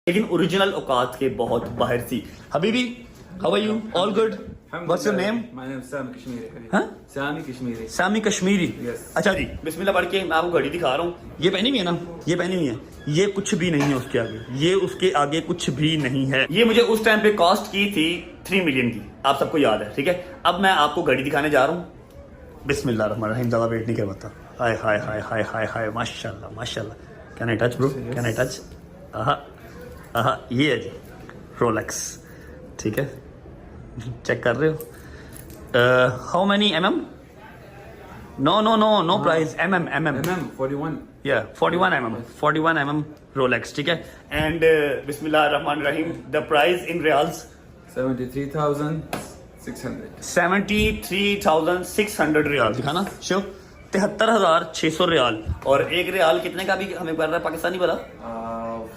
लेकिन ओरिजिनल औकात के बहुत बाहर थी। हबीबी, how are you? All good? What's your name? My name is Sami Kashmiri. हाँ? Sami Kashmiri. Sami Kashmiri. Yes. अच्छा जी, बिस्मिल्लाह पढ़ के मैं आपको घड़ी दिखा रहा हूँ। ये पहनी हुई है ना, ये पहनी हुई है, ये कुछ भी नहीं है उसके आगे, ये उसके आगे कुछ भी नहीं है। ये मुझे उस टाइम पे कॉस्ट की थी 3 मिलियन की, आप सबको याद है, ठीक है। अब मैं आपको घड़ी दिखाने जा रहा हूँ। बिस्मिल्लाह रहमान रहीम, ज़्यादा वेट नहीं करवाता। हाय हाय हाय हाय हाय हाय, माशाल्लाह माशाल्लाह। Can I touch bro? Can I touch? आहा, ये है जी रोलेक्स, ठीक है। चेक कर रहे हो? How many mm? No price, mm 41. yeah 41 mm Rolex, ठीक है। एंड बिस्मिल्लाह रहमान रहीम, the price in riyals 73,600. 73,600 riyal. दिखाना शो, 73,600 रियाल। और एक रियाल कितने का भी हमें पड़ रहा है पाकिस्तानी वाला?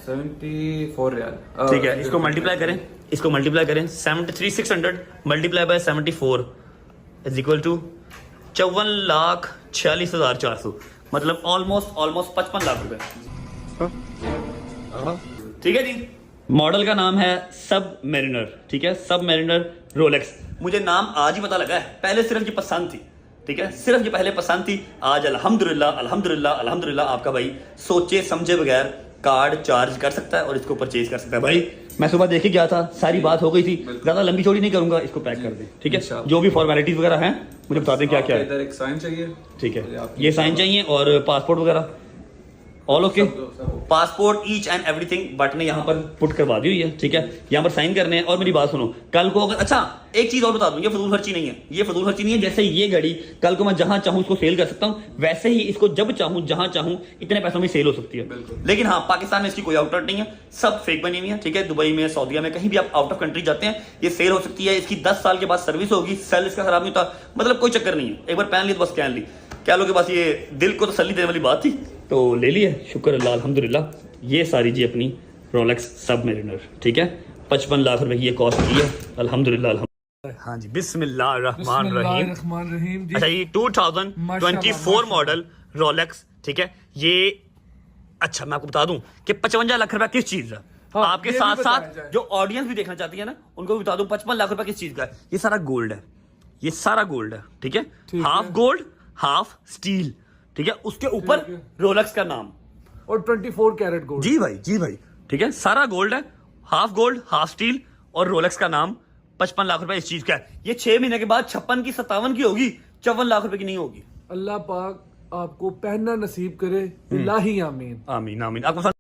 74 रियाल. ठीक है, इसको मल्टीप्लाई करें, 73,600 multiply by 74 is equal to 54,46,400, मतलब ऑलमोस्ट 55 लाख रुपए। ठीक है जी। मॉडल का नाम है सब मेरिनर, ठीक है, सब मेरिनर रोलेक्स। मुझे नाम आज ही पता लगा है, पहले सिर्फ ये पसंद थी, ठीक है, सिर्फ ये पहले पसंद थी। आज अल्हम्दुलिल्लाह आपका भाई सोचे समझे बगैर कार्ड चार्ज कर सकता है और इसको परचेज कर सकता है। भाई मैं सुबह देख के गया था, सारी बात हो गई थी, ज्यादा लंबी चौड़ी नहीं करूंगा, इसको पैक कर दें, ठीक है। जो भी फॉर्मेलिटीज वगैरह हैं मुझे बता दें क्या क्या है। इधर एक साइन चाहिए, ठीक है, ये साइन चाहिए और पासपोर्ट वगैरह all okay. Passport each and everything but ने यहाँ पर पुट करवा दी हुई है, ठीक है। यहाँ पर साइन करने हैं। और मेरी बात सुनो, कल को अगर, अच्छा एक चीज और बता दूं, ये फजूल खर्ची नहीं है, ये फजूल खर्ची नहीं है। जैसे ये घड़ी कल को मैं जहां चाहूं इसको सेल कर सकता हूं, वैसे ही इसको जब चाहूं जहां चाहूं इतने पैसों में सेल हो सकती है। लेकिन हाँ, पाकिस्तान में इसकी कोई आउटलेट नहीं है, सब फेक बनी हुई है, ठीक है। दुबई में, सऊदीया में, कहीं भी आप आउट ऑफ कंट्री जाते हैं ये सेल हो सकती है। इसकी 10 साल के बाद सर्विस होगी, सेल इसका खराब नहीं होता, मतलब कोई चक्कर नहीं है। एक बार पहन ली तो बस पहन ली। क्या लोगों के पास ये दिल को तसल्ली देने वाली बात थी तो ले लिए, शुक्र अल्लाह अल्हम्दुलिल्लाह। ये सारी जी अपनी रोलेक्स सब मेरिनर, ठीक है, 55 लाख रुपए की ये कॉस्ट की है, अल्हम्दुलिल्लाह। हाँ जी, बिस्मिल्लाह रहमान रहीम। अच्छा, ये 2024 मॉडल रोलेक्स, ठीक है। ये अच्छा मैं आपको बता दूं कि 55 लाख रुपया किस चीज का। हाँ, आपके साथ साथ जो ऑडियंस भी देखना चाहती है ना, उनको भी बता दूं 55 लाख रुपया किस चीज का है। ये सारा गोल्ड है, ये सारा गोल्ड है, ठीक है। हाफ गोल्ड हाफ स्टील, ठीक है। उसके ऊपर रोलेक्स का नाम और 24 कैरेट गोल्ड। जी भाई, ठीक है। सारा गोल्ड है, हाफ गोल्ड हाफ स्टील और रोलेक्स का नाम। 55 लाख रुपए इस चीज का है। ये 6 महीने के बाद 56 की 57 की होगी, 54 लाख रुपए की नहीं होगी। अल्लाह पाक आपको पहनना नसीब करे, इलाही आमीन। आमीन आमीन। आपको